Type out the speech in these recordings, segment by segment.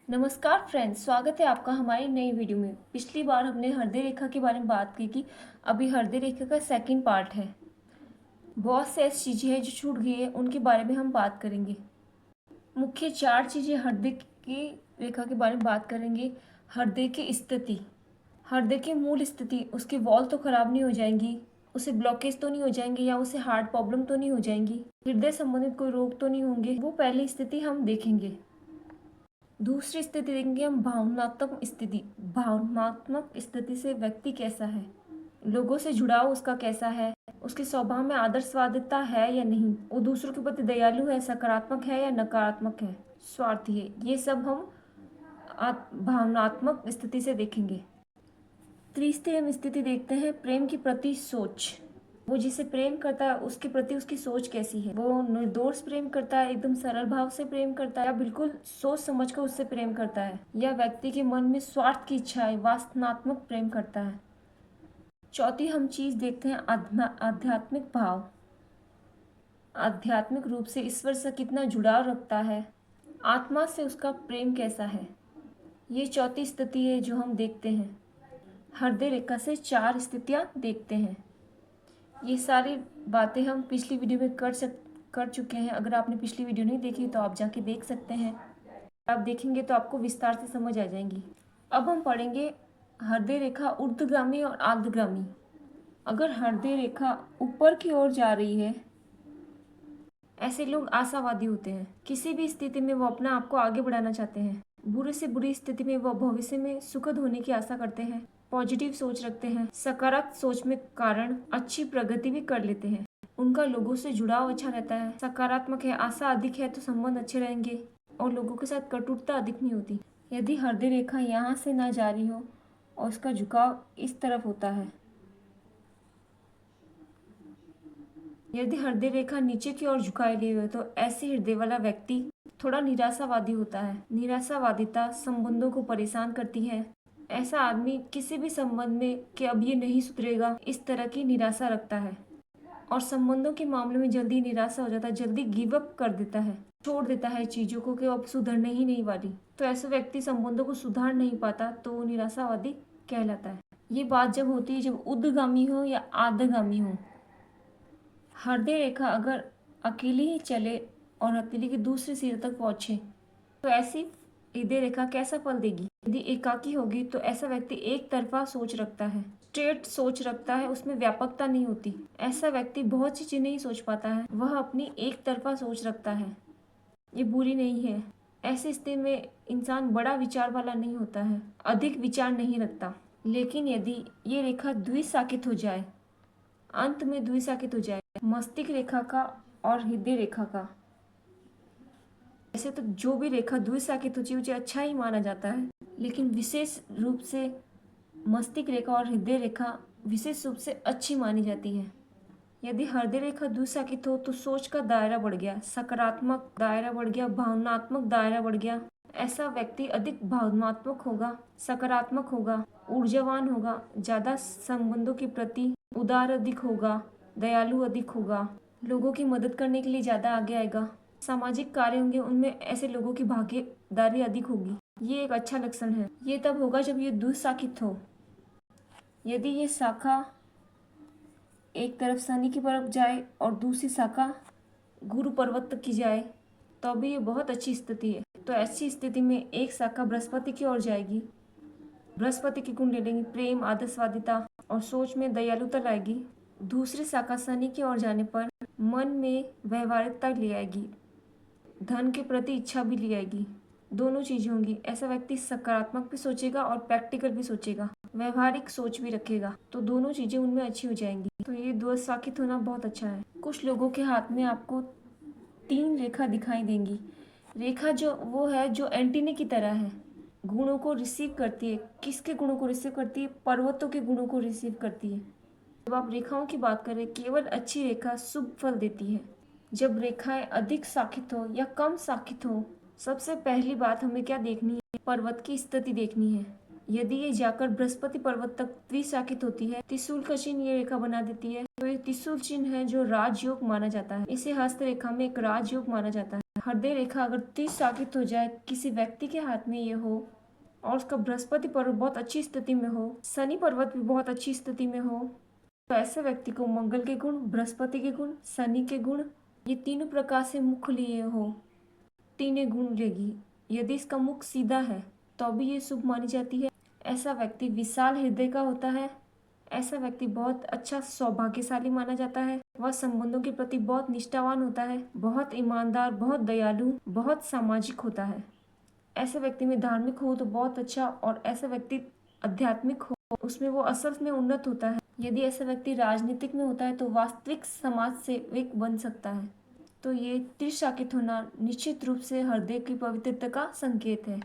नमस्कार फ्रेंड्स, स्वागत है आपका हमारी नई वीडियो में। पिछली बार हमने हृदय रेखा के बारे में बात की थी। अभी हृदय रेखा का सेकंड पार्ट है। बहुत से ऐसी चीज़ें हैं जो छूट गई है, उनके बारे में हम बात करेंगे। मुख्य 4 चीज़ें हृदय की रेखा के बारे में बात करेंगे। हृदय की स्थिति, हृदय की मूल स्थिति, उसकी वॉल तो खराब नहीं हो जाएंगी, उसे ब्लॉकेज तो नहीं हो जाएंगे, या उसे हार्ट प्रॉब्लम तो नहीं हो जाएंगी, हृदय संबंधित कोई रोग तो नहीं होंगे। वो पहली स्थिति हम देखेंगे। दूसरी स्थिति देखेंगे हम भावनात्मक स्थिति। भावनात्मक स्थिति से व्यक्ति कैसा है, लोगों से जुड़ाव उसका कैसा है, उसके स्वभाव में आदर्शवादिता है या नहीं, वो दूसरों के प्रति दयालु है, सकारात्मक है या नकारात्मक है, स्वार्थी है। ये सब हम भावनात्मक स्थिति से देखेंगे। तीसरी हम स्थिति देखते हैं प्रेम की प्रति सोच। वो जिसे प्रेम करता है उसके प्रति उसकी सोच कैसी है। वो निर्दोष प्रेम करता है, एकदम सरल भाव से प्रेम करता है, या बिल्कुल सोच समझ कर उससे प्रेम करता है, या व्यक्ति के मन में स्वार्थ की इच्छा है, वासनात्मक प्रेम करता है। चौथी हम चीज देखते हैं आध्यात्मिक भाव। आध्यात्मिक रूप से ईश्वर से कितना जुड़ाव रखता है, आत्मा से उसका प्रेम कैसा है। ये चौथी स्थिति है जो हम देखते हैं। हृदय रेखा से 4 स्थितियां देखते हैं। ये सारी बातें हम पिछली वीडियो में कर चुके हैं। अगर आपने पिछली वीडियो नहीं देखी तो आप जाके देख सकते हैं। आप देखेंगे तो आपको विस्तार से समझ आ जाएंगी। अब हम पढ़ेंगे हृदय रेखा ऊर्ध्वगामी और आर्धगामी। अगर हृदय रेखा ऊपर की ओर जा रही है, ऐसे लोग आशावादी होते हैं। किसी भी स्थिति में वो अपना आप को आगे बढ़ाना चाहते हैं। बुरे से बुरी स्थिति में वो भविष्य में सुखद होने की आशा करते हैं। पॉजिटिव सोच रखते हैं, सकारात्मक सोच में कारण अच्छी प्रगति भी कर लेते हैं। उनका लोगों से जुड़ाव अच्छा रहता है, सकारात्मक है, आशा अधिक है तो संबंध अच्छे रहेंगे, और लोगों के साथ कटुता अधिक नहीं होती। यदि हृदय रेखा यहाँ से ना जा रही हो और उसका झुकाव इस तरफ होता है, यदि हृदय रेखा नीचे की ओर झुकाई ली हुई है, तो ऐसे हृदय वाला व्यक्ति थोड़ा निराशावादी होता है। निराशावादिता संबंधों को परेशान करती है। ऐसा आदमी किसी भी संबंध में कि अब ये नहीं सुधरेगा, इस तरह की निराशा रखता है, और संबंधों के मामले में जल्दी निराशा हो जाता है, जल्दी गिव अप कर देता है, छोड़ देता है चीजों को कि अब सुधरने ही नहीं वाली। तो ऐसा व्यक्ति संबंधों को सुधार नहीं पाता, तो वो निराशावादी कहलाता है। ये बात जब होती है जब ऊर्ध्वगामी हो या आर्धगामी हो। हृदय रेखा अगर अकेली ही चले और हथेली के दूसरे सिरे तक पहुंचे, तो ऐसी हृदय रेखा कैसा फल देगी। यदि एकाकी होगी तो ऐसा व्यक्ति एक तरफा सोच रखता है, स्ट्रेट सोच रखता है, उसमें व्यापकता नहीं होती। ऐसा व्यक्ति बहुत सी चीजें नहीं सोच पाता है, वह अपनी एक तरफा सोच रखता है। ये बुरी नहीं है। ऐसी स्थिति में इंसान बड़ा विचार वाला नहीं होता है, अधिक विचार नहीं रखता। लेकिन यदि ये रेखा द्विशाखित हो जाए, अंत में द्विशाखित हो जाए, मस्तिष्क रेखा का और हृदय रेखा का, ऐसे तो जो भी रेखा द्विशाखित होती है उसे अच्छा ही माना जाता है, लेकिन विशेष रूप से मस्तिष्क रेखा और हृदय रेखा विशेष रूप से अच्छी मानी जाती है। यदि हृदय रेखा द्विशाखित हो तो सोच का दायरा बढ़ गया, सकारात्मक दायरा बढ़ गया, भावनात्मक दायरा बढ़ गया। ऐसा व्यक्ति अधिक भावनात्मक होगा, सकारात्मक होगा, ऊर्जावान होगा, ज्यादा संबंधों के प्रति उदार अधिक होगा, दयालु अधिक होगा, लोगों की मदद करने के लिए ज्यादा आगे आएगा। सामाजिक कार्य होंगे उनमें ऐसे लोगों की भागीदारी अधिक होगी। ये एक अच्छा लक्षण है। ये तब होगा जब ये द्विशाखित हो। यदि ये शाखा एक तरफ शनि की तरफ जाए और दूसरी शाखा गुरु पर्वत तक की जाए, तो भी ये बहुत अच्छी स्थिति है। तो ऐसी स्थिति में एक शाखा बृहस्पति की ओर जाएगी, बृहस्पति की कुंडली लेंगी, प्रेम, आदर्शवादिता और सोच में दयालुता लाएगी। दूसरी शाखा शनि की ओर जाने पर मन में व्यवहारिकता ले आएगी, धन के प्रति इच्छा भी ले आएगी। दोनों चीजें होंगी। ऐसा व्यक्ति सकारात्मक भी सोचेगा और प्रैक्टिकल भी सोचेगा, व्यवहारिक सोच भी रखेगा, तो दोनों चीजें उनमें अच्छी हो जाएंगी। तो ये द्विशाखित होना बहुत अच्छा है। कुछ लोगों के हाथ में आपको 3 रेखा दिखाई देंगी। रेखा जो वो है जो एंटीने की तरह है, गुणों को रिसीव करती है। किसके गुणों को रिसीव करती है? पर्वतों के गुणों को रिसीव करती है। जब आप रेखाओं की बात करें, केवल अच्छी रेखा शुभ फल देती है। जब रेखाएं अधिक शाखित हो या कम शाखित हो, सबसे पहली बात हमें क्या देखनी है? पर्वत की स्थिति देखनी है। यदि ये जाकर बृहस्पति पर्वत तक द्विशाखित होती है, त्रिशूल का चिन्ह ये रेखा बना देती है, तो ये त्रिशूल चिन्ह है जो राजयोग माना जाता है। इसे हस्त रेखा में एक राजयोग माना जाता है। हृदय रेखा अगर त्रिशाखित हो जाए, किसी व्यक्ति के हाथ में ये हो और उसका बृहस्पति पर्वत बहुत अच्छी स्थिति में हो, शनि पर्वत भी बहुत अच्छी स्थिति में हो, तो ऐसे व्यक्ति को मंगल के गुण, बृहस्पति के गुण, शनि के गुण, ये तीनों प्रकार से मुख लिए हो, तीनों गुण लेगी। यदि इसका मुख सीधा है तो भी ये शुभ मानी जाती है। ऐसा व्यक्ति विशाल हृदय का होता है। ऐसा व्यक्ति बहुत अच्छा सौभाग्यशाली माना जाता है। वह संबंधों के प्रति बहुत निष्ठावान होता है, बहुत ईमानदार, बहुत दयालु, बहुत सामाजिक होता है। ऐसे व्यक्ति में धार्मिक हो तो बहुत अच्छा, और ऐसा व्यक्ति आध्यात्मिक हो उसमें वो असल में उन्नत होता है। यदि ऐसा व्यक्ति राजनीतिक में होता है तो वास्तविक समाज सेवक बन सकता है। तो ये त्रिशाखित होना निश्चित रूप से हृदय की पवित्रता का संकेत है।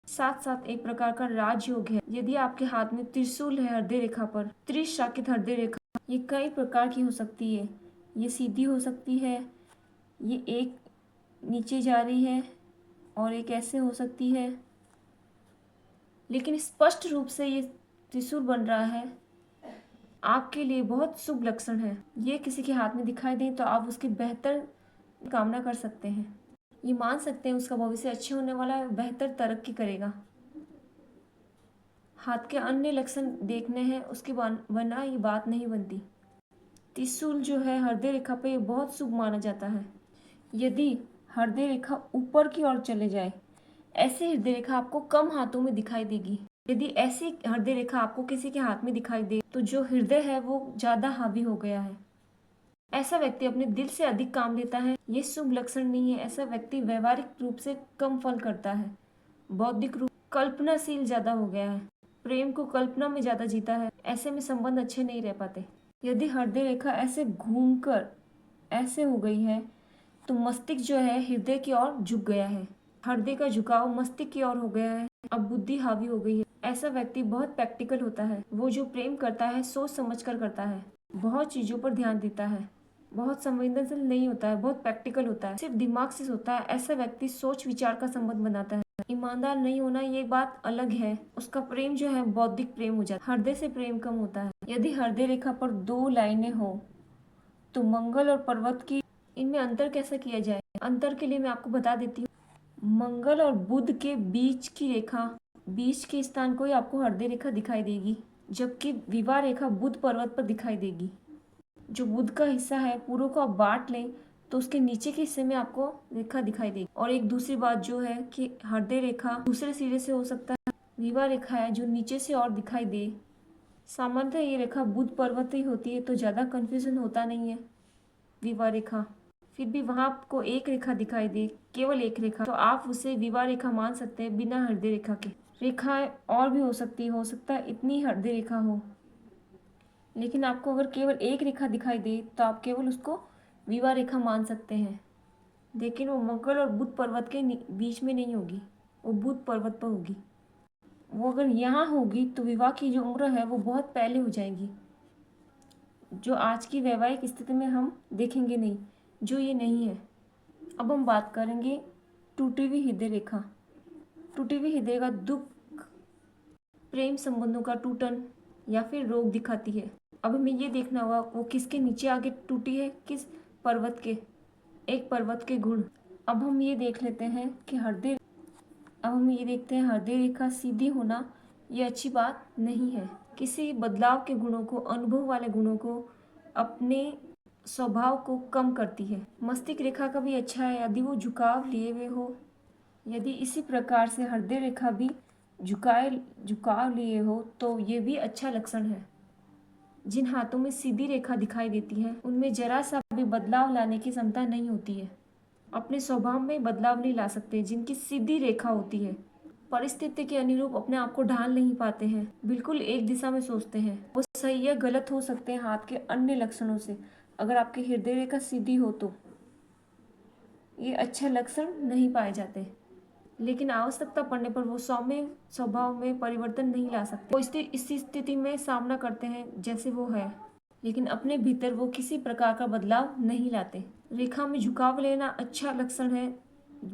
साथ साथ एक प्रकार का राजयोग है। यदि आपके हाथ में त्रिशूल है हृदय रेखा पर, त्रिशाखित हृदय रेखा, ये कई प्रकार की हो सकती है। ये सीधी हो सकती है, ये एक नीचे जा रही है और एक ऐसे हो सकती है, लेकिन स्पष्ट रूप से ये त्रिशूल बन रहा है आपके लिए बहुत शुभ लक्षण है। ये किसी के हाथ में दिखाई दे तो आप उसकी बेहतर कामना कर सकते हैं। ये मान सकते हैं उसका भविष्य अच्छे होने वाला है, बेहतर तरक्की करेगा। हाथ के अन्य लक्षण देखने हैं उसके वरना ये बात नहीं बनती। त्रिशूल जो है हृदय रेखा पे बहुत शुभ माना जाता है। यदि हृदय रेखा ऊपर की ओर चले जाए, ऐसे हृदय रेखा आपको कम हाथों में दिखाई देगी। यदि ऐसी हृदय रेखा आपको किसी के हाथ में दिखाई दे तो जो हृदय है वो ज्यादा हावी हो गया है। ऐसा व्यक्ति अपने दिल से अधिक काम लेता है, ये शुभ लक्षण नहीं है। ऐसा व्यक्ति व्यवहारिक रूप से कम फल करता है, बौद्धिक रूप कल्पनाशील ज्यादा हो गया है, प्रेम को कल्पना में ज्यादा जीता है। ऐसे में संबंध अच्छे नहीं रह पाते। यदि हृदय रेखा ऐसे घूमकर ऐसे हो गई है तो मस्तिष्क जो है हृदय की ओर झुक गया है। हृदय का झुकाव मस्तिष्क की ओर हो गया है, अब बुद्धि हावी हो गई है। ऐसा व्यक्ति बहुत प्रैक्टिकल होता है। वो जो प्रेम करता है सोच समझ कर करता है, बहुत चीजों पर ध्यान देता है, बहुत संवेदनशील नहीं होता है, बहुत प्रैक्टिकल होता है, सिर्फ दिमाग से सोचता है। ऐसा व्यक्ति सोच विचार का संबंध बनाता है। ईमानदार नहीं होना ये बात अलग है, उसका प्रेम जो है बौद्धिक प्रेम हो जाता है, हृदय से प्रेम कम होता है। यदि हृदय रेखा पर दो लाइनें हो तो मंगल और पर्वत की, इनमें अंतर कैसे किया जाए? अंतर के लिए मैं आपको बता देती हूँ। मंगल और बुध के बीच की रेखा, बीच के स्थान को ही आपको हृदय रेखा दिखाई देगी, जबकि विवाह रेखा बुध पर्वत पर दिखाई देगी। जो बुध का हिस्सा है पूरे को आप बांट लें तो उसके नीचे के हिस्से में आपको रेखा दिखाई देगी। और एक दूसरी बात जो है कि हृदय रेखा दूसरे सिरे से हो सकता है, विवाह रेखा है जो नीचे से और दिखाई दे। सामान्यतः ये रेखा बुध पर्वत ही होती है तो ज़्यादा कंफ्यूजन होता नहीं है। विवाह रेखा फिर भी वहां आपको एक रेखा दिखाई दे, केवल एक रेखा, तो आप उसे विवाह रेखा मान सकते हैं बिना हृदय रेखा के। रेखाएं और भी हो सकती है, हो सकता है इतनी हृदय रेखा हो, लेकिन आपको अगर केवल एक रेखा दिखाई दे तो आप केवल उसको विवाह रेखा मान सकते हैं। लेकिन वो मंगल और बुध पर्वत के बीच में नहीं होगी, वो बुध पर्वत पर होगी। वो अगर यहाँ होगी तो विवाह की जो उम्र है वो बहुत पहले हो जाएगी, जो आज की वैवाहिक स्थिति में हम देखेंगे नहीं, जो ये नहीं है। अब हम बात करेंगे टूटी हुई हृदय रेखा। टूटी हुई हृदय का दुख प्रेम संबंधों का टूटन या फिर रोग दिखाती है। अब हमें ये देखना होगा वो किसके नीचे आगे टूटी है, किस पर्वत के, एक पर्वत के गुण। अब हम ये देख लेते हैं कि अब हम ये देखते हैं हृदय रेखा सीधी होना ये अच्छी बात नहीं है। किसी बदलाव के गुणों को, अनुभव वाले गुणों को, अपने स्वभाव को कम करती है। मस्तिष्क रेखा का भी अच्छा है यदि वो झुकाव लिए हुए हो। यदि इसी प्रकार से हृदय रेखा भी झुकाव लिए हो तो ये भी अच्छा लक्षण है। जिन हाथों में सीधी रेखा दिखाई देती है उनमें जरा सा भी बदलाव लाने की क्षमता नहीं होती है, अपने स्वभाव में बदलाव नहीं ला सकते। जिनकी सीधी रेखा होती है परिस्थिति के अनुरूप अपने आप को ढाल नहीं पाते हैं, बिल्कुल एक दिशा में सोचते हैं। वो सही या गलत हो सकते हैं हाथ के अन्य लक्षणों से। अगर आपकी हृदय रेखा सीधी हो तो ये अच्छे लक्षण नहीं पाए जाते, लेकिन आवश्यकता पड़ने पर वो सौम्य स्वभाव में परिवर्तन नहीं ला सकते। वो इस स्थिति में सामना करते हैं जैसे वो है, लेकिन अपने भीतर वो किसी प्रकार का बदलाव नहीं लाते। रेखा में झुकाव लेना अच्छा लक्षण है,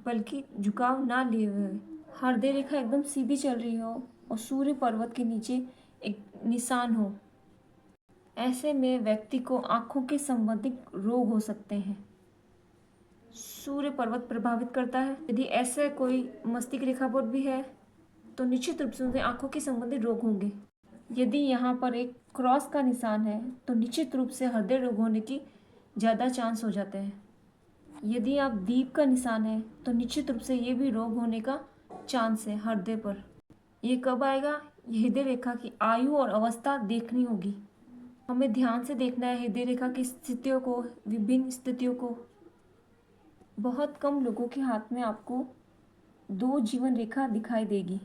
बल्कि झुकाव ना लिए हुए। हृदय रेखा एकदम सीधी चल रही हो और सूर्य पर्वत के नीचे एक निशान हो, ऐसे में व्यक्ति को आंखों के संबंधित रोग हो सकते हैं। सूर्य पर्वत प्रभावित करता है। यदि ऐसा कोई मस्तिष्क रेखा पर भी है तो निश्चित रूप से उनके आंखों के संबंधित रोग होंगे। यदि यहाँ पर एक क्रॉस का निशान है तो निश्चित रूप से हृदय रोग होने की ज़्यादा चांस हो जाते हैं। यदि आप दीप का निशान है तो निश्चित रूप से ये भी रोग होने का चांस है हृदय पर। ये कब आएगा? हृदय रेखा की आयु और अवस्था देखनी होगी। हमें ध्यान से देखना है हृदय रेखा की स्थितियों को, विभिन्न स्थितियों को। बहुत कम लोगों के हाथ में आपको 2 जीवन रेखा दिखाई देगी,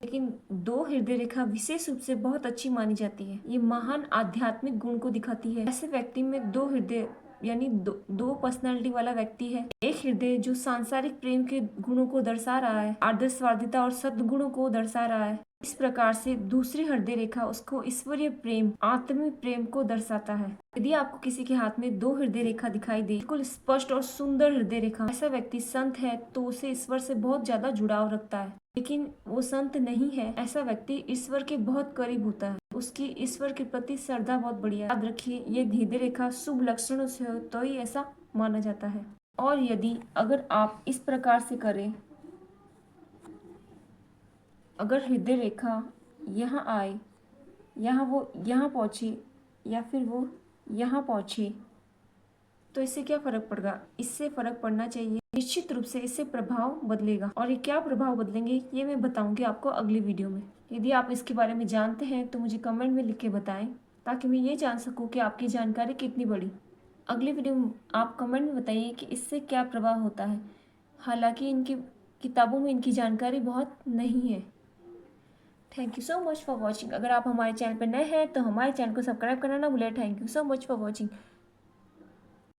लेकिन 2 हृदय रेखा विशेष रूप से बहुत अच्छी मानी जाती है। ये महान आध्यात्मिक गुण को दिखाती है। ऐसे व्यक्ति में 2 हृदय यानी दो पर्सनालिटी वाला व्यक्ति है। एक हृदय जो सांसारिक प्रेम के गुणों को दर्शा रहा है, आदर्शवादिता और सद्गुणों को दर्शा रहा है। इस प्रकार से दूसरी हृदय रेखा उसको ईश्वरीय प्रेम, आत्मिक प्रेम को दर्शाता है। यदि आपको किसी के हाथ में 2 हृदय रेखा दिखाई दे, बिल्कुल स्पष्ट और सुंदर हृदय रेखा, ऐसा व्यक्ति संत है तो उसे ईश्वर से बहुत ज्यादा जुड़ाव रखता है। लेकिन वो संत नहीं है, ऐसा व्यक्ति ईश्वर के बहुत करीब होता है। उसकी ईश्वर के प्रति श्रद्धा बहुत बढ़िया है। याद रखिए, ये हृदय रेखा शुभ लक्षणों से हो तो ही ऐसा माना जाता है। और यदि अगर आप इस प्रकार से करें, अगर हृदय रेखा यहाँ आए, यहाँ वो यहाँ पहुँचे या फिर वो यहाँ पहुँचे, तो इससे क्या फर्क पड़ेगा? इससे फर्क पड़ना चाहिए। निश्चित रूप से इससे प्रभाव बदलेगा। और ये क्या प्रभाव बदलेंगे ये मैं बताऊंगी आपको अगली वीडियो में। यदि आप इसके बारे में जानते हैं तो मुझे कमेंट में लिख के बताएं, ताकि मैं ये जान सकूं कि आपकी जानकारी कितनी बड़ी। अगली वीडियो में आप कमेंट में बताइए कि इससे क्या प्रभाव होता है। हालांकि इनकी किताबों में इनकी जानकारी बहुत नहीं है। Thank you so much for watching. अगर आप हमारे चैनल पर नए हैं तो हमारे चैनल को सब्सक्राइब करना ना भूलें। Thank you so much for watching.